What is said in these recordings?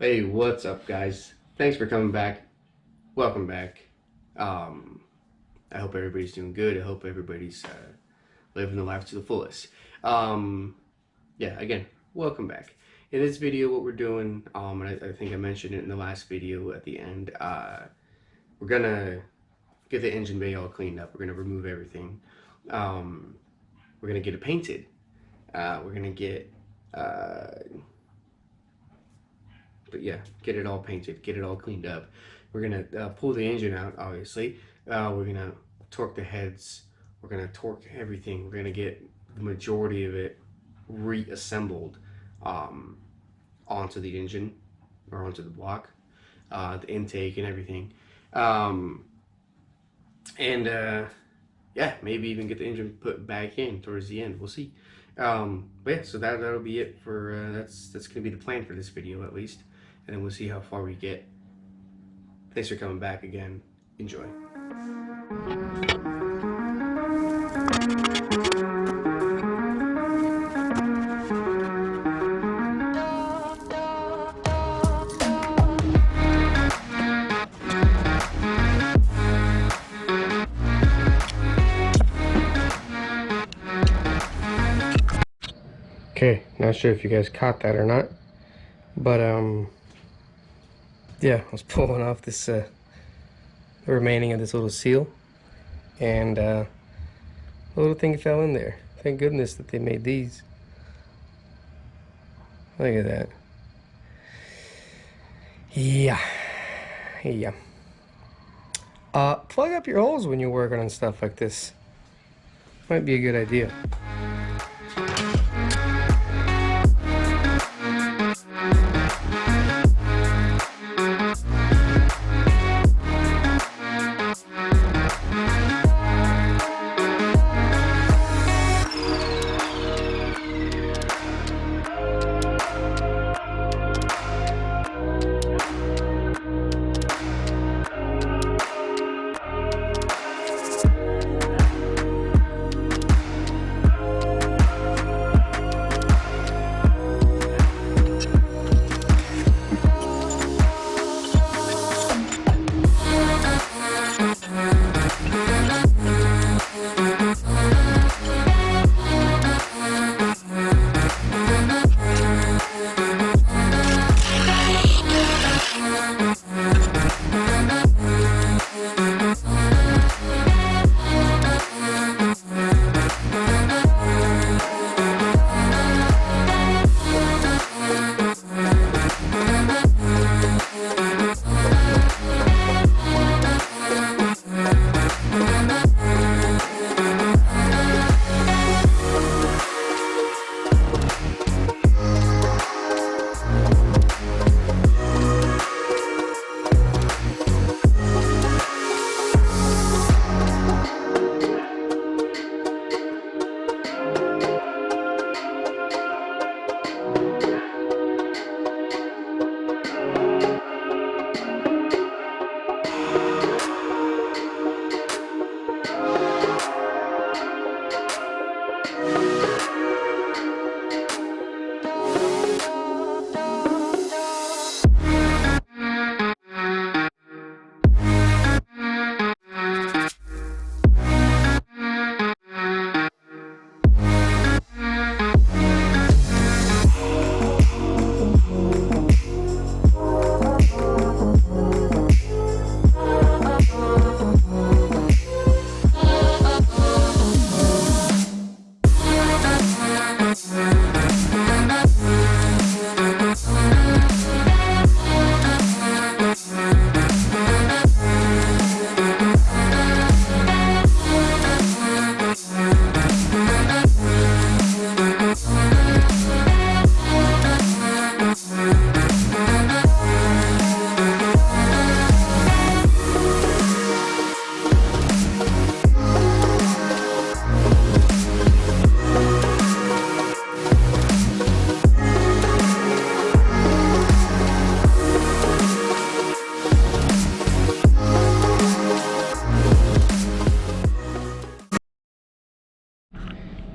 Hey, what's up, guys? Thanks for coming back. Welcome back. I hope everybody's doing good. I hope everybody's living the life to the fullest. Yeah, again, welcome back. In this video, what we're doing, and I think I mentioned it in the last video at the end, we're gonna get the engine bay all cleaned up. We're gonna remove everything. We're gonna get it painted. We're gonna get but yeah, get it all painted, get it all cleaned up. We're gonna pull the engine out, obviously. We're gonna torque the heads. We're gonna torque everything. We're gonna get the majority of it reassembled onto the engine or onto the block, the intake and everything. Yeah, maybe even get the engine put back in towards the end. We'll see. But yeah, so that'll be it for that's gonna be the plan for this video at least, and then we'll see how far we get. Thanks for coming back again. Enjoy. Okay, not sure if you guys caught that or not, but yeah, I was pulling off this the remaining of this little seal, and the little thing fell in there. Thank goodness that they made these. Look at that. Yeah. Plug up your holes when you're working on stuff like this. Might be a good idea.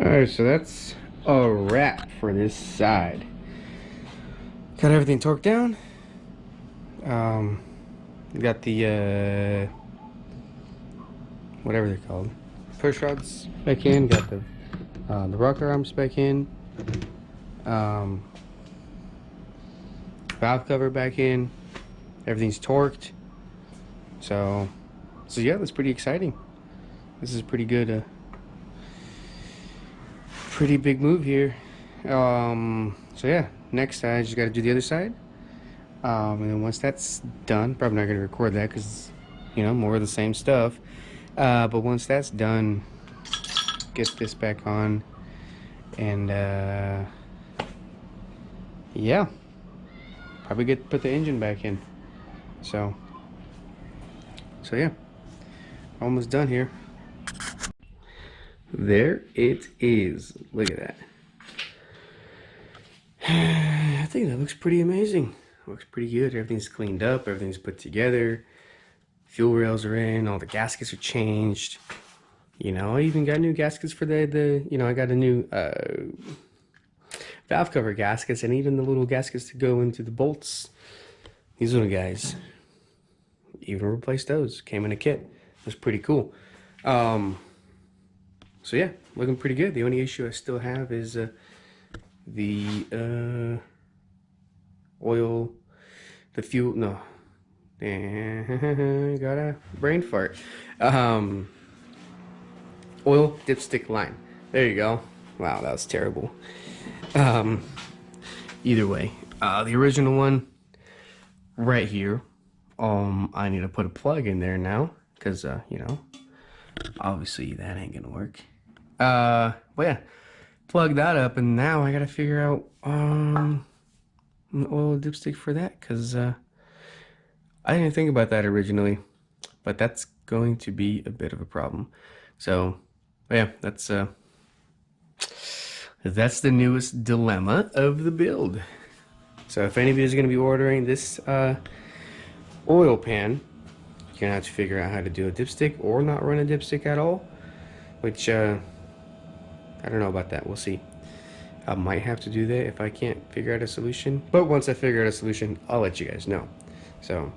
Alright, so that's a wrap for this side. Got everything torqued down. Got the whatever they're called, push rods back in. Got the rocker arms back in. Valve cover back in. Everything's torqued. So yeah, that's pretty exciting. This is pretty good. Pretty big move here. So yeah, next I just got to do the other side. And then once that's done, probably not going to record that because, you know, more of the same stuff. But once that's done, get this back on, and yeah, probably put the engine back in. So yeah, almost done here. There it is. Look at that. I think that looks pretty amazing. Looks pretty good. Everything's cleaned up. Everything's put together. Fuel rails are in. All the gaskets are changed. You know, I even got new gaskets for the you know, I got a new valve cover gaskets, and even the little gaskets to go into the bolts. These little guys. Even replaced those. Came in a kit. It was pretty cool. So yeah, looking pretty good. The only issue I still have is the oil, the fuel, no, got a brain fart. Oil dipstick line. There you go. Wow, that was terrible. Either way, the original one right here, I need to put a plug in there now because you know, obviously that ain't gonna work. But yeah, plug that up, and now I gotta figure out an oil dipstick for that, because I didn't think about that originally, but that's going to be a bit of a problem. So yeah, that's the newest dilemma of the build. So if any of you is going to be ordering this oil pan, you're gonna have to figure out how to do a dipstick or not run a dipstick at all, which I don't know about that. We'll see. I might have to do that if I can't figure out a solution, but once I figure out a solution, I'll let you guys know. So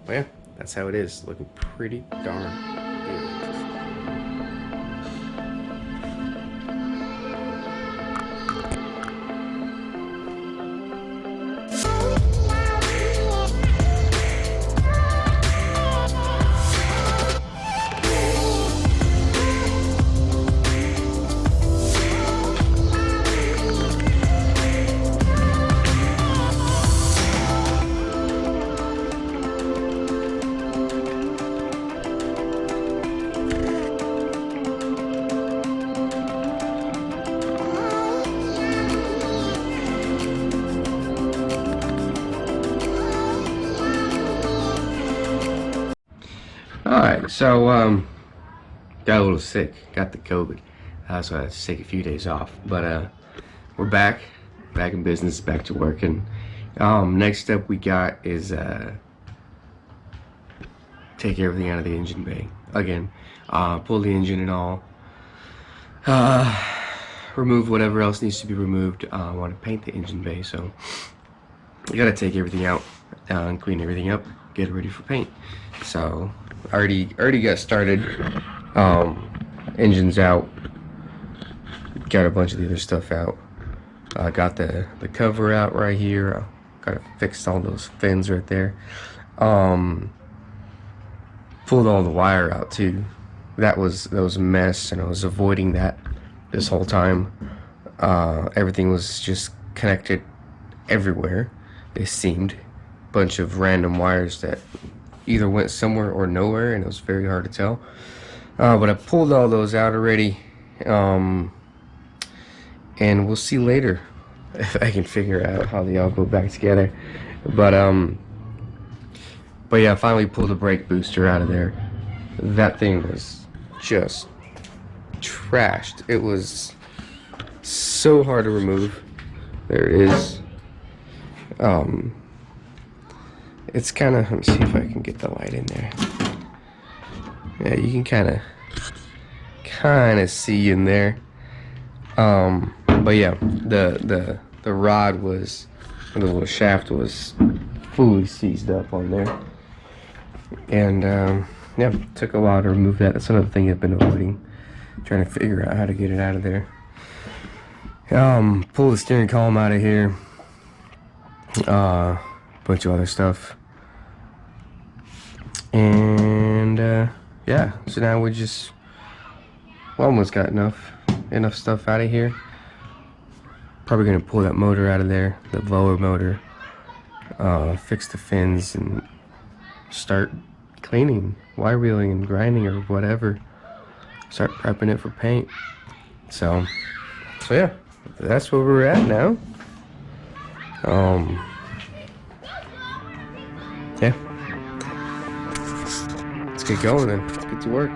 but yeah, that's how it is. Looking pretty darn good. Alright, so got a little sick, got the COVID, so I had to take a few days off, but we're back in business, back to working. Next step we got is take everything out of the engine bay again, pull the engine and all, remove whatever else needs to be removed. I want to paint the engine bay, so you gotta take everything out and clean everything up, get it ready for paint. So already got started. Engines out, got a bunch of the other stuff out. Got the cover out right here. Got fixed all those fins right there. Pulled all the wire out too. That was a mess, and I was avoiding that this whole time. Everything was just connected everywhere, it seemed. Bunch of random wires that either went somewhere or nowhere, and it was very hard to tell. But I pulled all those out already, and we'll see later if I can figure out how they all go back together. But yeah, I finally pulled the brake booster out of there. That thing was just trashed. It was so hard to remove. There it is. It's kind of, let me see if I can get the light in there. Yeah, you can kind of see in there. But yeah, the rod was, the little shaft was fully seized up on there. And yeah, took a while to remove that. That's another thing I've been avoiding, trying to figure out how to get it out of there. Pull the steering column out of here, bunch of other stuff, and yeah, so now we just almost got enough stuff out of here. Probably gonna pull that motor out of there, the lower motor, fix the fins, and start cleaning, wire wheeling and grinding or whatever. Start prepping it for paint. So yeah, that's where we're at now. Yeah, let's get going then. Let's get to work.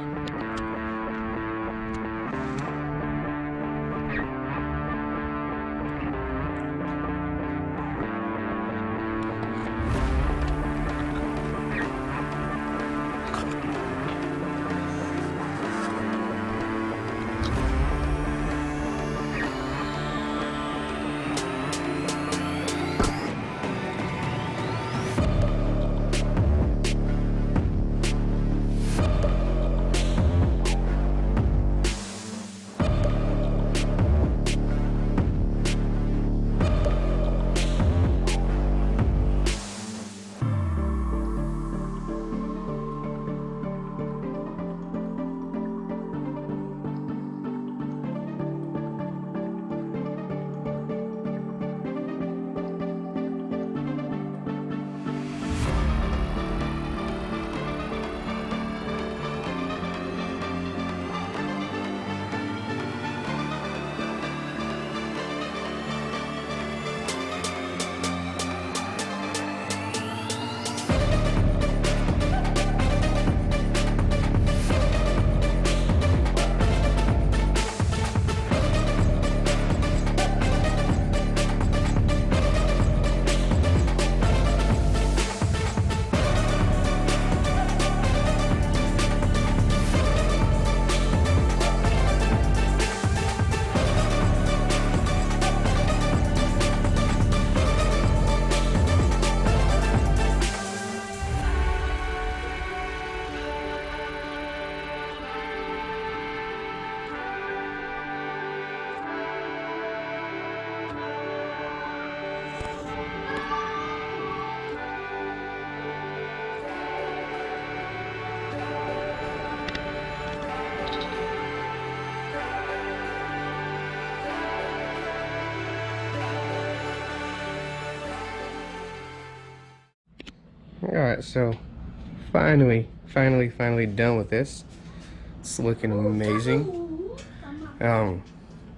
Alright, so finally done with this. It's looking amazing.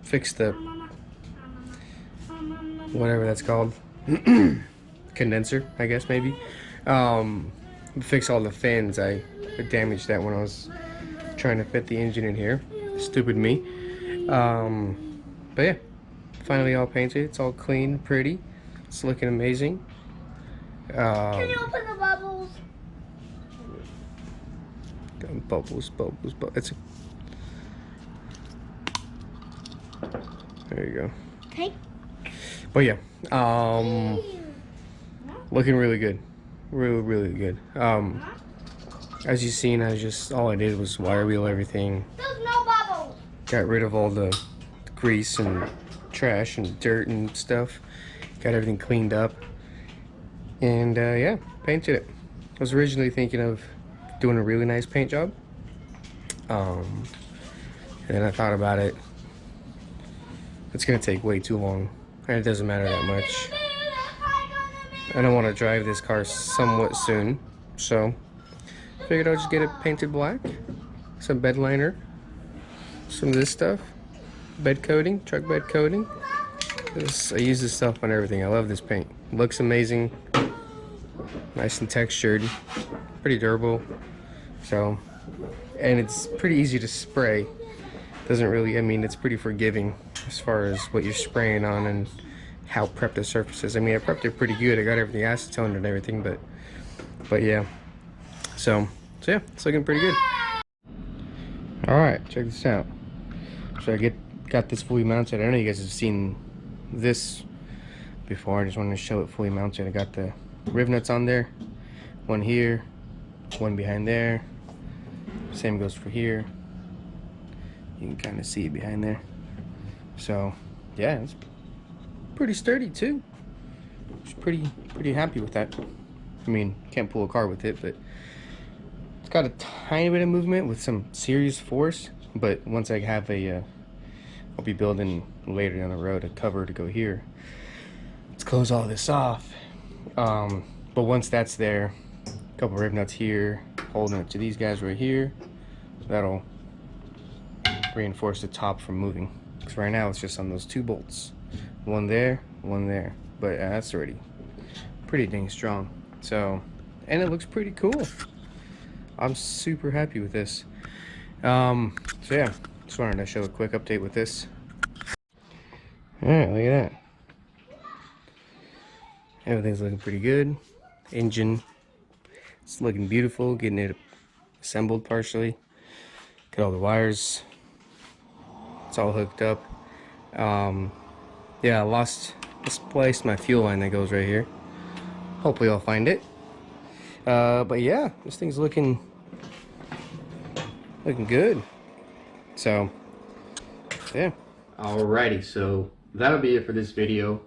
Fixed the whatever that's called, condenser, I guess, maybe. Fix all the fins. I damaged that when I was trying to fit the engine in here. Stupid me. But yeah, finally all painted. It's all clean, pretty. It's looking amazing. Can you open the bubbles? Bubbles. It's there you go. Okay. But yeah, looking really good, really good. As you've seen, all I did was wire wheel everything. There's no bubbles. Got rid of all the grease and trash and dirt and stuff. Got everything cleaned up. And yeah, painted it. I was originally thinking of doing a really nice paint job. And then I thought about it. It's gonna take way too long, and it doesn't matter that much. I don't want to drive this car somewhat soon, so figured I'll just get it painted black. Some bed liner, some of this stuff, bed coating, truck bed coating. I use this stuff on everything. I love this paint. It looks amazing. Nice and textured, pretty durable. So, and it's pretty easy to spray. Doesn't really, it's pretty forgiving as far as what you're spraying on and how prepped the surface is. I prepped it pretty good. I got everything acetone and everything, but yeah. So yeah, it's looking pretty good. All right, check this out. So I got this fully mounted. I know you guys have seen this before. I just wanted to show it fully mounted. I got the riv nuts on there. One here, one behind there. Same goes for here. You can kind of see it behind there. So yeah, it's pretty sturdy too. Just pretty happy with that. I mean, can't pull a car with it, but it's got a tiny bit of movement with some serious force. But once I have a, I'll be building later down the road a cover to go here. Let's close all this off. But once that's there, a couple riv nuts here, holding it to these guys right here. That'll reinforce the top from moving. Because right now it's just on those 2 bolts. One there, one there. But that's already pretty dang strong. So, and it looks pretty cool. I'm super happy with this. So yeah, just wanted to show a quick update with this. Alright, look at that. Everything's looking pretty good. Engine, it's looking beautiful. Getting it assembled partially. Got all the wires. It's all hooked up. Yeah, I misplaced my fuel line that goes right here. Hopefully I'll find it. But yeah, this thing's looking good. So yeah. Alrighty, so that'll be it for this video.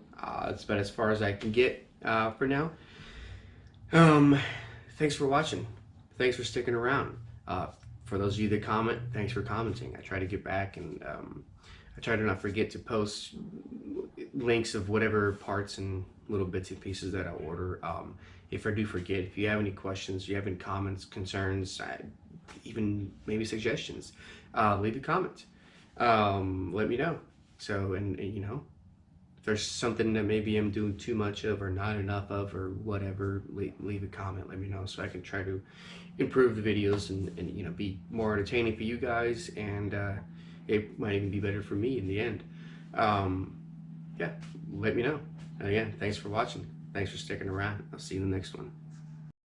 It's about as far as I can get for now. Thanks for watching. Thanks for sticking around. For those of you that comment, thanks for commenting. I try to get back, and I try to not forget to post links of whatever parts and little bits and pieces that I order. If I do forget, if you have any questions, you have any comments, concerns, even maybe suggestions, leave a comment. Let me know. So, and you know, if there's something that maybe I'm doing too much of or not enough of or whatever, leave a comment. Let me know so I can try to improve the videos and you know, be more entertaining for you guys, and it might even be better for me in the end. Yeah, let me know. And again, thanks for watching. Thanks for sticking around. I'll see you in the next one.